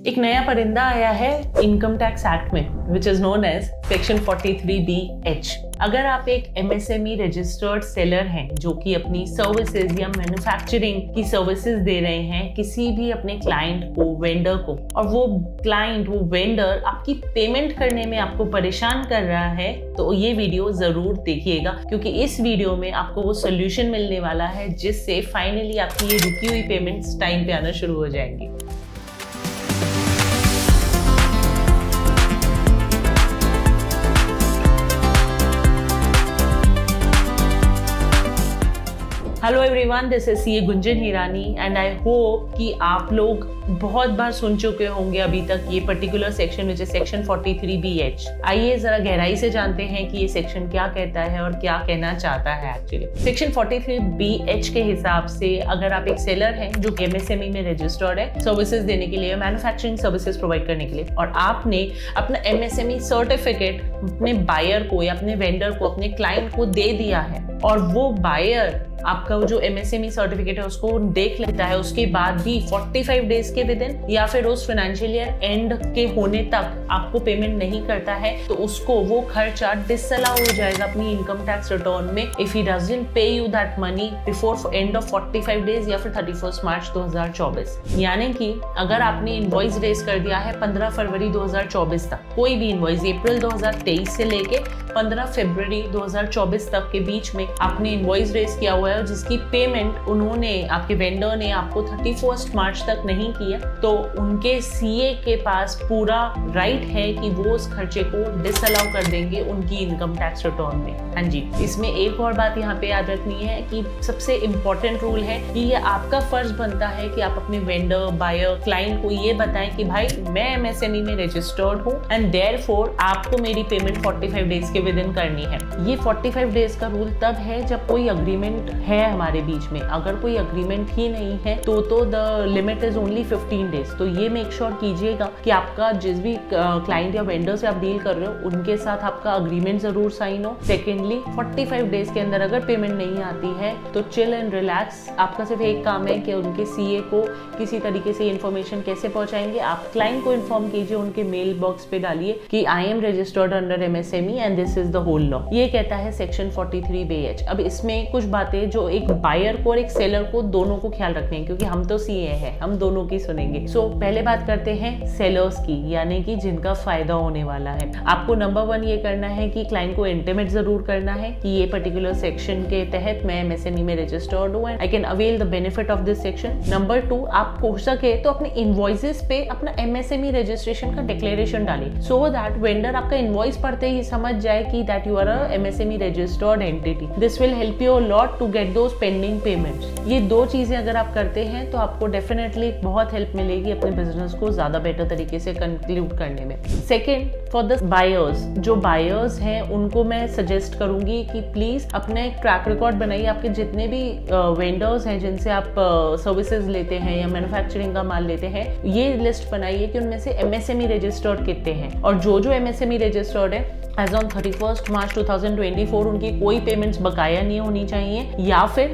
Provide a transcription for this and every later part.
एक नया परिंदा आया है इनकम टैक्स एक्ट में, which is known as section 43BH। अगर आप एक MSME रजिस्टर्ड सेलर हैं जो कि अपनी सर्विसेज या मैन्युफैक्चरिंग की सर्विसेज दे रहे हैं किसी भी अपने क्लाइंट को, वेंडर को, और वो क्लाइंट, वो वेंडर आपकी पेमेंट करने में आपको परेशान कर रहा है, तो ये वीडियो जरूर देखिएगा, क्योंकि इस वीडियो में आपको वो सोल्यूशन मिलने वाला है जिससे फाइनली आपकी ये रुकी हुई पेमेंट्स टाइम पे आना शुरू हो जाएंगी। Hello everyone, this is CA Gunjan Hirani and I hope कि आप लोग बहुत बार सुन चुके होंगे अभी तक ये particular section which is section 43BH। आइए जरा गहराई से जानते हैं कि ये सेक्शन क्या कहता है और क्या कहना चाहता है एक्चुअली। सेक्शन 43BH के हिसाब से अगर आप एक सेलर हैं जो MSME में रजिस्टर्ड है सर्विसेज देने के लिए, मैन्युफैक्चरिंग सर्विसेज प्रोवाइड करने के लिए, और आपने अपना MSME सर्टिफिकेट अपने बायर को या अपने वेंडर को, अपने क्लाइंट को दे दिया है, और वो बायर आपका जो MSME सर्टिफिकेट है उसको देख लेता है, उसके बाद भी 45 डेज के विद इन या फिर उस फाइनेंशियल ईयर एंड के होने तक आपको पेमेंट नहीं करता है, तो उसको वो खर्चा डिसअलाउ हो जाएगा अपनी इनकम टैक्स रिटर्न में इफ ही डजंट पे you that money before end of 45 days या फिर 31 मार्च 2024। यानी कि अगर आपने इनवॉइस रेज कर दिया है 15 फरवरी 2024 तक, कोई भी इनवॉइस अप्रैल 2023 से लेके 15 फरवरी 2024 तक के बीच में आपने इनवॉइस रेज किया हुआ है जिसकी पेमेंट उन्होंने, आपके वेंडर ने आपको 31 मार्च तक नहीं किया, तो उनके CA के पास पूरा राइट है कि वो उस खर्चे को डिसअलाउ कर देंगे उनकी इनकम टैक्स रिटर्न में। हाँ जी, इसमें एक और बात यहाँ पे याद रखनी है कि सबसे इम्पोर्टेंट रूल है कि ये आपका फर्ज बनता है कि आप अपने वेंडर, बायर, क्लाइंट को ये बताएं कि भाई मैं MSME में रजिस्टर्ड हूँ एंड देयरफॉर आपको मेरी पेमेंट 45 डेज के विद इन करनी है। ये 45 डेज का रूल तब है जब कोई अग्रीमेंट है हमारे बीच में। अगर कोई अग्रीमेंट ही नहीं है तो the limit is only 15 days. तो ये मेक श्योर कीजिएगा कि आपका जिस भी क्लाइंट या वेंडर से आप डील कर रहे हो उनके साथ आपका अग्रीमेंट जरूर साइन हो। सेकेंडली 45 डेज के अंदर अगर पेमेंट नहीं आती है तो चिल एंड रिलैक्स। आपका सिर्फ एक काम है कि उनके CA को किसी तरीके से इन्फॉर्मेशन कैसे पहुंचाएंगे, आप क्लाइंट को इन्फॉर्म कीजिए, उनके मेल बॉक्स पे डालिए कि I am registered under MSME and this is the whole law. ये कहता है सेक्शन 43BH। अब इसमें कुछ बातें जो एक बायर को और एक सेलर को दोनों को ख्याल रखने हैं, क्योंकि हम तो CA हैं, हम दोनों की सुनेंगे। सो पहले बात करते हैं सेलर्स की, यानी कि जिनका फायदा होने वाला है। आपको नंबर 1 ये करना है कि क्लाइंट को इंटीमेट जरूर करना है कि ये पर्टिकुलर सेक्शन के तहत मैं MSME में रजिस्टर्ड हूँ and I can avail the benefit of this section. Number 2, आप हो सके तो अपने इनवॉइसेस पे अपना MSME रजिस्ट्रेशन का डिक्लेरेशन डालिए, सो दैट वेंडर आपका इनवॉइस पढ़ते ही समझ जाए कि that you are a MSME registered entity. This will help you a lot to get those pending payments. ये दो चीजें अगर आप करते हैं तो आपको डेफिनेटली बहुत हेल्प मिलेगी अपने बिजनेस को ज्यादा बेटर तरीके से कंक्लूड करने में। सेकेंड, फॉर द बायर्स, जो बायर्स हैं उनको मैं सजेस्ट करूंगी कि प्लीज अपना एक ट्रैक रिकॉर्ड बनाइए। आपके जितने भी वेंडर्स हैं जिनसे आप सर्विसेज लेते हैं या मैन्युफैक्चरिंग का माल लेते हैं, ये लिस्ट बनाइए कि उनमें से MSME रजिस्टर्ड कितने हैं, और जो MSME रजिस्टर्ड है एज ऑन 31 मार्च 2024 उनकी कोई पेमेंट्स बकाया नहीं होनी चाहिए, या फिर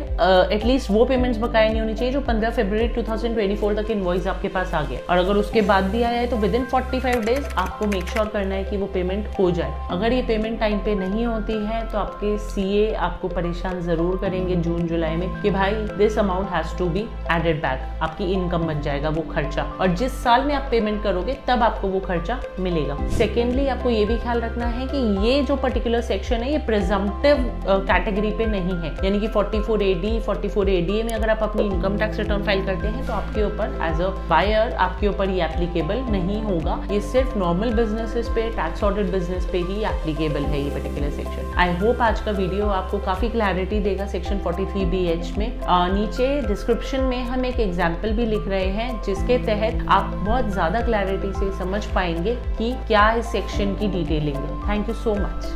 एटलीस्ट वो पेमेंट्स बकाया नहीं होनी चाहिए जो 15 फरवरी 2024 तक इनवॉइस आपके पास आ गया। और अगर उसके बाद भी आया है तो विद इन 45 डेज आपको मेक श्योर करना है कि वो पेमेंट हो जाए। अगर ये पेमेंट टाइम पे नहीं होती है तो आपके CA आपको परेशान जरूर करेंगे जून जुलाई में कि भाई this amount has to be added back. आपकी इनकम बन जाएगा वो खर्चा, और जिस साल में आप पेमेंट करोगे तब आपको वो खर्चा मिलेगा। सेकेंडली, आपको ये भी ख्याल रखना है कि ये जो पर्टिकुलर सेक्शन है ये प्रिजम्प्टिव कैटेगरी पे नहीं है, यानी कि 44AD, 44ADA में अगर आप अपनी इनकम टैक्स रिटर्न फाइल करते हैं तो आपके ऊपर एज अ बायर आपके ऊपर ये एप्लीकेबल नहीं होगा। ये सिर्फ नॉर्मल बिजनेसेस पे, टैक्स ऑडिट बिजनेस पे ही एप्लीकेबल है ये पर्टिकुलर सेक्शन। आई होप आज का वीडियो आपको काफी क्लैरिटी देगा सेक्शन 43BH में। नीचे डिस्क्रिप्शन में हम एक एग्जाम्पल भी लिख रहे हैं जिसके तहत आप बहुत ज्यादा क्लैरिटी से समझ पाएंगे कि क्या इस सेक्शन की डिटेलिंग है। Thank you so much.